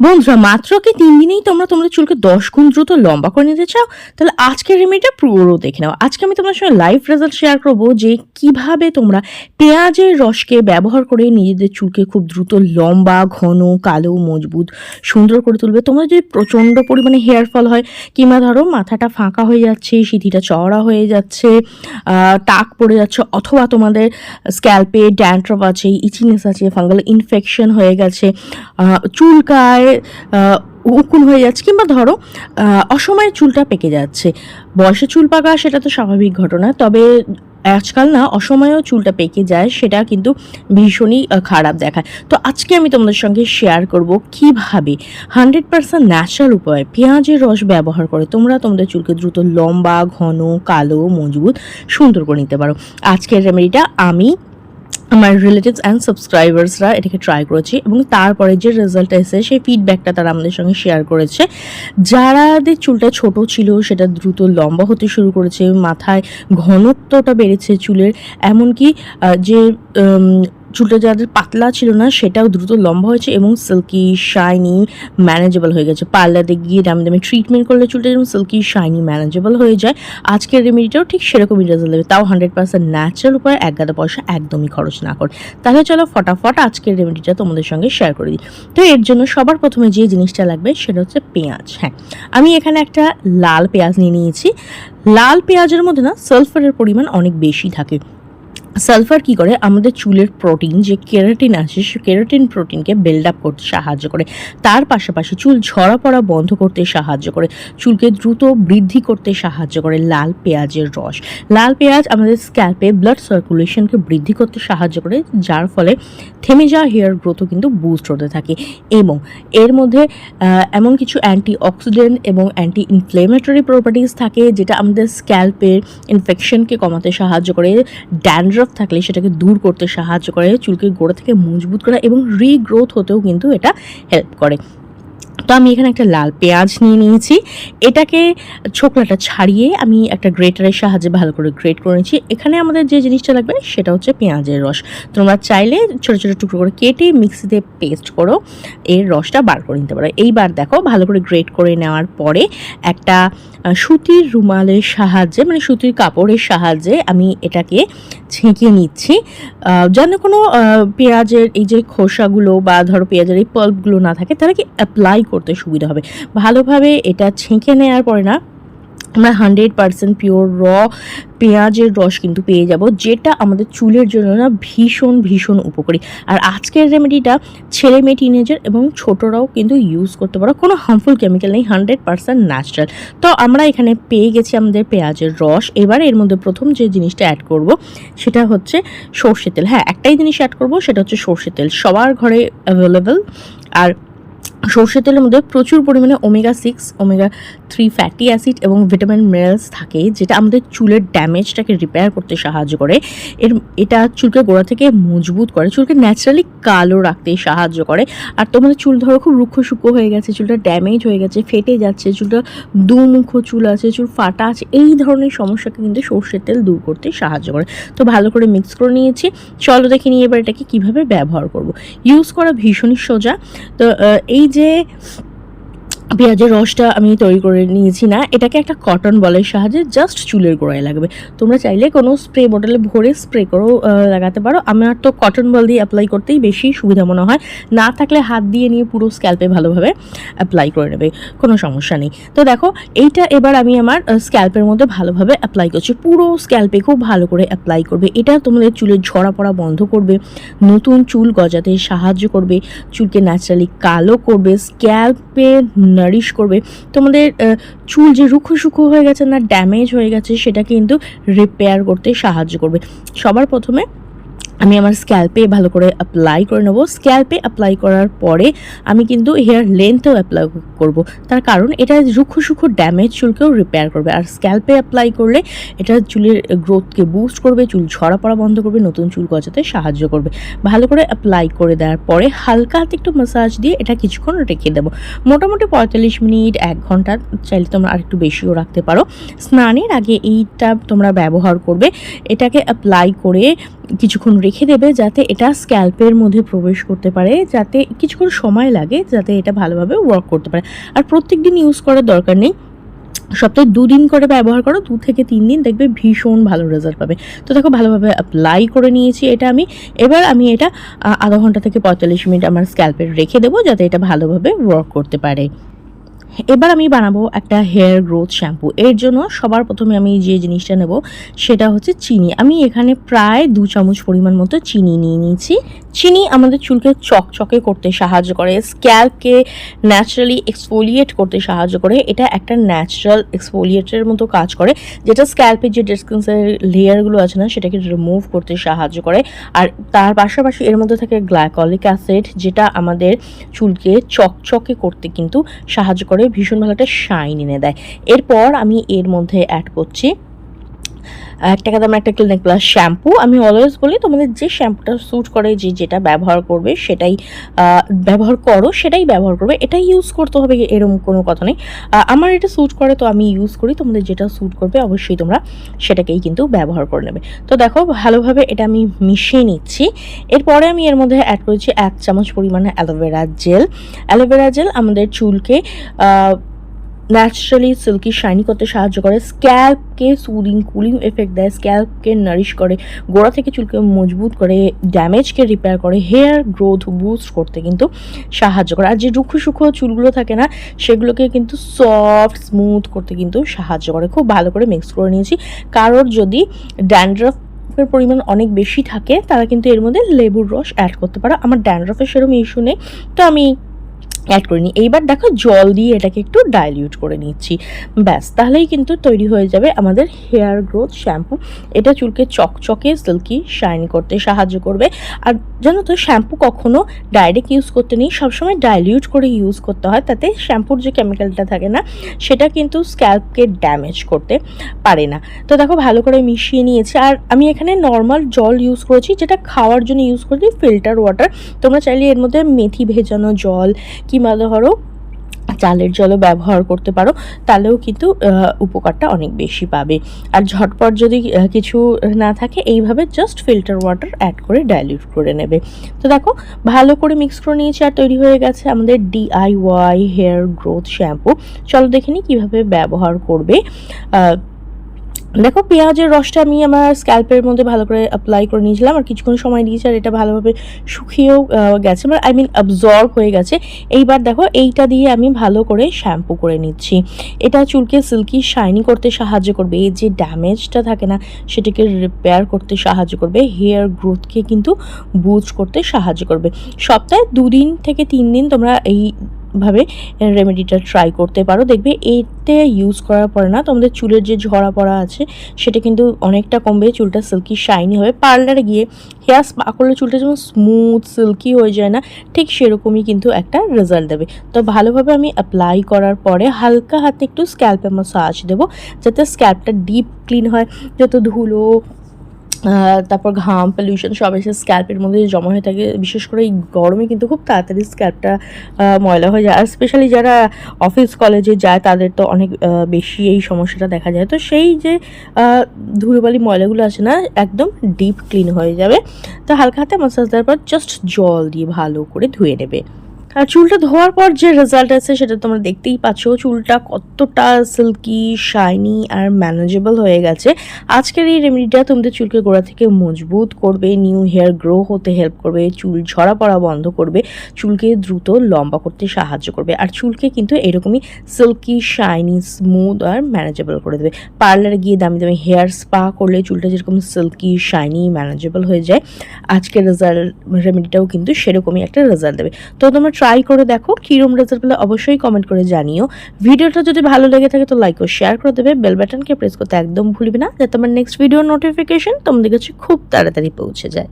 বন্ধুরা মাত্র কি 3 দিনেই তোমরা তোমাদের চুলকে 10 গুণ দ্রুত লম্বা করে নিতে চাও? তাহলে আজকের রেমেডিটা পুরো দেখে নাও। আজকে আমি তোমাদের সঙ্গে লাইভ রেজাল্ট শেয়ার করব যে কিভাবে তোমরা পেঁয়াজের রসকে ব্যবহার করে নিজেদের চুলকে খুব দ্রুত লম্বা, ঘন, কালো, মজবুত, সুন্দর করে তুলবে। তোমাদের যদি প্রচণ্ড পরিমাণে হেয়ার ফল হয় কিংবা ধরো মাথাটা ফাঁকা হয়ে যাচ্ছে, সিঁথিটা চওড়া হয়ে যাচ্ছে, টাক পড়ে যাচ্ছে, অথবা তোমাদের স্ক্যাল্পে ড্যান্ড্রফ আছে, ইচিনেস আছে, ফাঙ্গাল ইনফেকশন হয়ে গেছে, চুলকায়, উকুন হয়ে যাচ্ছে, কিংবা ধরো অসময়ে চুলটা পেকে যাচ্ছে। বয়সে চুল পাকা সেটা তো স্বাভাবিক ঘটনা, তবে আজকাল না অসময়েও চুলটা পেকে যায়, সেটা কিন্তু ভীষণই খারাপ দেখায়। তো আজকে আমি তোমাদের সঙ্গে শেয়ার করব কিভাবে 100% ন্যাচারাল উপায়ে পেঁয়াজের রস ব্যবহার করে তোমরা তোমাদের চুলকে দ্রুত লম্বা, ঘন, কালো, মজবুত, সুন্দর করে নিতে পারো। আজকের রেমেডিটা আমি আমার রিলেটিভস অ্যান্ড সাবস্ক্রাইবার্সরা এটাকে ট্রাই করেছি এবং তারপরে যে রেজাল্ট এসে সেই ফিডব্যাকটা তারা আমাদের সঙ্গে শেয়ার করেছে। যারাদের চুলটা ছোট ছিল সেটা দ্রুত লম্বা হতে শুরু করেছে, মাথায় ঘনত্বটা বেড়েছে চুলের, এমনকি যে চুলটা যাদের পাতলা ছিল না সেটাও দ্রুত লম্বা হয়েছে এবং সিল্কি, শাইনি, ম্যানেজেবল হয়ে গেছে। পার্লারে গিয়ে দামি দামি ট্রিটমেন্ট করলে চুলটা যেমন সিল্কি, শাইনি, ম্যানেজেবল হয়ে যায়, আজকের রেমেডিটাও ঠিক সেরকমই রেজাল্ট দেবে, তাও 100% ন্যাচারাল উপায়ে, এক গাদা পয়সা একদমই খরচ না করে। তাহলে চলো ফটাফট আজকের রেমেডিটা তোমাদের সঙ্গে শেয়ার করে দিই। তো এর জন্য সবার প্রথমে যে জিনিসটা লাগবে সেটা হচ্ছে পেঁয়াজ। হ্যাঁ, আমি এখানে একটা লাল পেঁয়াজ নিয়ে নিয়েছি। লাল পেঁয়াজের মধ্যে না সালফারের পরিমাণ অনেক বেশি থাকে। সালফার কী করে, আমাদের চুলের প্রোটিন যে কেরাটিন আছে সে কেরাটিন প্রোটিনকে বিল্ড আপ করতে সাহায্য করে, তার পাশাপাশি চুল ঝরা পড়া বন্ধ করতে সাহায্য করে, চুলকে দ্রুত বৃদ্ধি করতে সাহায্য করে লাল পেঁয়াজের রস। লাল পেঁয়াজ আমাদের স্ক্যাল্পে ব্লাড সার্কুলেশনকে বৃদ্ধি করতে সাহায্য করে, যার ফলে থেমে যাওয়া হেয়ার গ্রোথও কিন্তু বুস্ট হতে থাকে। এবং এর মধ্যে এমন কিছু অ্যান্টি অক্সিডেন্ট এবং অ্যান্টি ইনফ্লেমেটরি প্রপার্টিস থাকে যেটা আমাদের স্ক্যাল্পের ইনফেকশনকে কমাতে সাহায্য করে, ড্যান্ড্রফ থাকলে সেটাকে দূর করতে সাহায্য করে, চুলকে গোড়া থেকে মজবুত করা এবং রিগ্রোথ হতেও কিন্তু এটা হেল্প করে। তো আমি এখানে একটা লাল পেঁয়াজ নিয়ে নিয়েছি, এটাকে ছোকলাটা ছাড়িয়ে আমি একটা গ্রেটারের সাহায্যে ভালো করে গ্রেট করে নিয়েছি। এখানে আমাদের যে জিনিসটা লাগবে সেটা হচ্ছে পেঁয়াজের রস। তোমরা চাইলে ছোটো ছোটো টুকরো করে কেটে মিক্সিতে পেস্ট করো, এর রসটা বার করে নিতে পারো। এইবার দেখো ভালো করে গ্রেট করে নেওয়ার পরে একটা সুতির রুমালের সাহায্যে, মানে সুতির কাপড়ের সাহায্যে আমি এটাকে ছেঁকে নিচ্ছি, যেন কোনো পেঁয়াজের এই যে খোসাগুলো বা ধরো পেঁয়াজের এই পাল্পগুলো না থাকে, তাহলে কি অ্যাপ্লাই করতে সুবিধা হবে। ভালোভাবে এটা ছেঁকে নেওয়ার পরে না আমরা 100% পিওর র পেঁয়াজের রস কিন্তু পেয়ে যাব, যেটা আমাদের চুলের জন্য না ভীষণ ভীষণ উপকারী। আর আজকের রেমেডিটা ছেলে মেয়ে, টিনেজার এবং ছোটরাও কিন্তু ইউজ করতে পারো, কোনো হার্মফুল কেমিক্যাল নেই, 100% ন্যাচারাল। তো আমরা এখানে পেয়ে গেছি আমাদের পেঁয়াজের রস। এবার এর মধ্যে প্রথম যে জিনিসটা অ্যাড করব সেটা হচ্ছে সর্ষে তেল। হ্যাঁ, একটাই জিনিস অ্যাড করব, সেটা হচ্ছে সর্ষে তেল, সবার ঘরে অ্যাভেলেবেল। আর সর্ষের তেলের মধ্যে প্রচুর পরিমাণে ওমেগা 6, ওমেগা 3 ফ্যাটি অ্যাসিড এবং ভিটামিন মিনারেলস থাকে, যেটা আমাদের চুলের ড্যামেজটাকে রিপেয়ার করতে সাহায্য করে। এটা চুলকে গোড়া থেকে মজবুত করে, চুলকে ন্যাচারালি কালো রাখতে সাহায্য করে। আর তোমাদের চুল ধরো খুব রুক্ষ শুক্ষ হয়ে গেছে, চুলটা ড্যামেজ হয়ে গেছে, ফেটে যাচ্ছে, চুলটা দুমুখো চুল আছে, চুল ফাটা আছে, এই ধরনের সমস্যাকে কিন্তু সর্ষের তেল দূর করতে সাহায্য করে। তো ভালো করে মিক্স করে নিয়েছি, চলো দেখে নিই এবার এটাকে কীভাবে ব্যবহার করব। ইউজ করা ভীষণই সোজা। তো এই যে পেঁয়াজের রসটা আমি তৈরি করে নিয়েছি না, এটাকে একটা কটন বলের সাহায্যে জাস্ট চুলের গোড়ায় লাগবে। তোমরা চাইলে কোনো স্প্রে বোতলে ভরে স্প্রে করেও লাগাতে পারো। আমার তো কটন বল দিয়ে অ্যাপ্লাই করতেই বেশি সুবিধা মনে হয়, না থাকলে হাত দিয়ে নিয়ে পুরো স্ক্যাল্পে ভালোভাবে অ্যাপ্লাই করে নেবে, কোনো সমস্যা নেই। তো দেখো এইটা এবার আমি আমার স্ক্যাল্পের মধ্যে ভালোভাবে অ্যাপ্লাই করছি, পুরো স্ক্যাল্পে খুব ভালো করে অ্যাপ্লাই করবে। এটা তোমাদের চুলের ঝরা পড়া বন্ধ করবে, নতুন চুল গজাতে সাহায্য করবে, চুলকে ন্যাচারালি কালো করবে, স্ক্যাল্পে নারিশ করবে। তোমাদের চুল যে রুক্ষ শুক্ষ হয়ে গেছে না, ড্যামেজ হয়ে গেছে, সেটা কিন্তু রিপেয়ার করতে সাহায্য করবে। সবার প্রথমে আমি আমার স্ক্যাল্পে ভালো করে অ্যাপ্লাই করে নেবো। স্ক্যাল্পে অ্যাপ্লাই করার পরে আমি কিন্তু হেয়ার লেন্থেও অ্যাপ্লাই করব, তার কারণ এটা রুক্ষ সূক্ষ্ম ড্যামেজ চুলকেও রিপেয়ার করবে। আর স্ক্যাল্পে অ্যাপ্লাই করলে এটা চুলের গ্রোথকে বুস্ট করবে, চুল ঝরা পড়া বন্ধ করবে, নতুন চুল গজাতে সাহায্য করবে। ভালো করে অ্যাপ্লাই করে দেওয়ার পরে হালকা হাতে একটু ম্যাসাজ দিয়ে এটা কিছুক্ষণ রেখে দেবো, মোটামুটি 45 মিনিট 1 ঘন্টা, চাইলে তোমরা আরেকটু বেশিও রাখতে পারো। স্নানের আগে এইটা তোমরা ব্যবহার করবে। এটাকে অ্যাপ্লাই করে কিছুক্ষণ রেখে দেবে যাতে এটা স্ক্যাল্পের মধ্যে প্রবেশ করতে পারে, যাতে কিছুক্ষণ সময় লাগে যাতে এটা ভালোভাবে ওয়ার্ক করতে পারে। আর প্রত্যেক দিন ইউজ করার দরকার নেই, সপ্তাহে 2 দিন করে ব্যবহার করো, 2 থেকে 3 দিন দেখবে ভীষণ ভালো রেজাল্ট পাবে। তো দেখো ভালোভাবে অ্যাপ্লাই করে নিয়েছি এটা আমি। এবার আমি এটা আধা ঘন্টা থেকে 45 মিনিট আমার স্ক্যাল্পে রেখে দেবো যাতে এটা ভালোভাবে ওয়ার্ক করতে পারে। এবার আমি বানাবো একটা হেয়ার গ্রোথ শ্যাম্পু। এর জন্য সবার প্রথমে আমি যে জিনিসটা নেব সেটা হচ্ছে চিনি। আমি এখানে প্রায় 2 চামচ পরিমাণ মতো চিনি নিয়ে নিয়েছি। চিনি আমাদের চুলকে চকচকে করতে সাহায্য করে, স্ক্যাল্পকে ন্যাচারালি এক্সফোলিয়েট করতে সাহায্য করে। এটা একটা ন্যাচারাল এক্সফোলিয়েটের মতো কাজ করে, যেটা স্ক্যাল্পের যে ডেড স্কিনের লেয়ারগুলো আছে না সেটাকে রিমুভ করতে সাহায্য করে। আর তার পাশাপাশি এর মধ্যে থাকে গ্লাইকলিক অ্যাসিড, যেটা আমাদের চুলকে চকচকে করতে কিন্তু সাহায্য করে, ভীষণ ভালো একটা শাইন এনে দেয়। এরপর আমি এর মধ্যে অ্যাড করছি 1 টাকা দামের একটা ক্লিনিক প্লাস শ্যাম্পু। আমি অলওয়েজ বলি তোমাদের যে শ্যাম্পুটা স্যুট করে, যেটা ব্যবহার করবে সেটাই ব্যবহার করো, সেটাই ব্যবহার করবে, এটাই ইউজ করতে হবে এরকম কোনো কথা নেই। আমার এটা স্যুট করে তো আমি ইউজ করি, তোমাদের যেটা স্যুট করবে অবশ্যই তোমরা সেটাকেই কিন্তু ব্যবহার করে নেবে। তো দেখো ভালোভাবে এটা আমি মিশিয়ে নিচ্ছি। এরপরে আমি এর মধ্যে অ্যাড করেছি 1 চামচ পরিমাণে অ্যালোভেরা জেল। অ্যালোভেরা জেল আমাদের চুলকে ন্যাচারালি সিল্কি শাইনি করতে সাহায্য করে, স্ক্যাল্পকে সুদিং কুলিং এফেক্ট দেয়, স্ক্যাল্পকে নারিশ করে, গোড়া থেকে চুলকে মজবুত করে, ড্যামেজকে রিপেয়ার করে, হেয়ার গ্রোথ বুস্ট করতে কিন্তু সাহায্য করে। আর যে রুক্ষ সূক্ষ্ম চুলগুলো থাকে না সেগুলোকে কিন্তু সফট স্মুথ করতে কিন্তু সাহায্য করে। খুব ভালো করে মিক্স করে নিয়েছি। কারোর যদি ড্যান্ড্রাফ পরিমাণ অনেক বেশি থাকে তারা কিন্তু এর মধ্যে লেবুর রস অ্যাড করতে পারো। আমার ড্যান্ড্রাফের সেরকম ইস্যু নেই, তো আমি অ্যাড করে নিই। এইবার দেখো জল দিয়ে এটাকে একটু ডাইলিউট করে নিচ্ছি, ব্যাস তাহলেই কিন্তু তৈরি হয়ে যাবে আমাদের হেয়ার গ্রোথ শ্যাম্পু। এটা চুলকে চকচকে সিল্কি শাইনি করতে সাহায্য করবে। আর জানো তো শ্যাম্পু কখনো ডাইরেক্ট ইউজ করতে নেই, সবসময় ডাইলিউট করে ইউজ করতে হয়, তাতে শ্যাম্পুর যে কেমিক্যালটা থাকে না সেটা কিন্তু স্ক্যাল্পকে ড্যামেজ করতে পারে না। তো দেখো ভালো করে মিশিয়ে নিয়েছি। আর আমি এখানে নর্মাল জল ইউজ করেছি, যেটা খাওয়ার জন্য ইউজ করেছি ফিল্টার ওয়াটার। তোমরা চাইলে এর মধ্যে মেথি ভেজানো জল কিংবা ধরো চালের জলও ব্যবহার করতে পারো, তাহলেও কিন্তু উপকারটা অনেক বেশি পাবে। আর ঝটপট যদি কিছু না থাকে এইভাবে জাস্ট ফিল্টার ওয়াটার অ্যাড করে ডাইলিউট করে নেবে। তো দেখো ভালো করে মিক্স করে নিয়েছি আর তৈরি হয়ে গেছে আমাদের DIY হেয়ার গ্রোথ শ্যাম্পু। চলো দেখে নিই কীভাবে ব্যবহার করবে। দেখো পেঁয়াজের রসটা আমি আমার স্ক্যাল্পের মধ্যে ভালো করে অ্যাপ্লাই করে নিয়েছিলাম আর কিছুক্ষণ সময় দিয়েছি, আর এটা ভালোভাবে শুকিয়েও গেছে, মানে অ্যাবজর্ব হয়ে গেছে। এইবার দেখো এইটা দিয়ে আমি ভালো করে শ্যাম্পু করে নিচ্ছি। এটা চুলকে সিল্কি শাইনি করতে সাহায্য করবে, এই যে ড্যামেজটা থাকে না সেটাকে রিপেয়ার করতে সাহায্য করবে, হেয়ার গ্রোথকে কিন্তু বুস্ট করতে সাহায্য করবে। সপ্তাহে 2 দিন থেকে 3 দিন তোমরা এইভাবে রেমেডিটা ট্রাই করতে পারো, দেখবে এতে ইউজ করার পরে না তোমাদের চুলের যে ঝরা পড়া আছে সেটা কিন্তু অনেকটা কমবে, চুলটা সিল্কি শাইনি হবে। পার্লারে গিয়ে হেয়ার স্পা করলে চুলটা যেমন স্মুথ সিল্কি হয়ে যায় না, ঠিক সেরকমই কিন্তু একটা রেজাল্ট দেবে। তো ভালোভাবে আমি অ্যাপ্লাই করার পরে হালকা হাতে একটু স্ক্যাল্পে মাসাজ দেবো, যাতে স্ক্যাল্পটা ডিপ ক্লিন হয়। যত ধুলো তারপর ঘাম পলিউশন সব এসে স্ক্যাল্পের মধ্যে জমা হয়ে থাকে, বিশেষ করে এই গরমে কিন্তু খুব তাড়াতাড়ি স্ক্যাল্পটা ময়লা হয়ে যায়। আর স্পেশালি যারা অফিস কলেজে যায় তাদের তো অনেক বেশি এই সমস্যাটা দেখা যায়। তো সেই যে ধুলোবালি ময়লাগুলো আছে না একদম ডিপ ক্লিন হয়ে যাবে। তো হালকা হাতে মাসাজ দেওয়ার পর জাস্ট জল দিয়ে ভালো করে ধুয়ে নেবে। আর চুলটা ধোয়ার পর যে রেজাল্ট আছে সেটা তোমরা দেখতেই পাচ্ছ, চুলটা কতটা সিল্কি শাইনি আর ম্যানেজেবল হয়ে গেছে। আজকের এই রেমেডিটা তোমাদের চুলকে গোড়া থেকে মজবুত করবে, নিউ হেয়ার গ্রো হতে হেল্প করবে, চুল ঝরা পড়া বন্ধ করবে, চুলকে দ্রুত লম্বা করতে সাহায্য করবে, আর চুলকে কিন্তু এরকমই সিল্কি শাইনি স্মুথ আর ম্যানেজেবল করে দেবে। পার্লারে গিয়ে দামি দামি হেয়ার স্পা করলে চুলটা যেরকম সিল্কি শাইনি ম্যানেজেবল হয়ে যায়, আজকের রেমেডিটাও কিন্তু সেরকমই একটা রেজাল্ট দেবে। তো তোমরা ট্রাই করে দেখো, কীরকম রেজাল্ট পেলে অবশ্যই কমেন্ট করে জানিও। ভিডিওটা যদি ভালো লেগে থাকে তো লাইক ও শেয়ার করে দেবে, বেল বাটনকে প্রেস করতে একদম ভুলবে না, যাতে আমার নেক্সট ভিডিওর নোটিফিকেশন তোমাদের কাছে খুব তাড়াতাড়ি পৌঁছে যায়।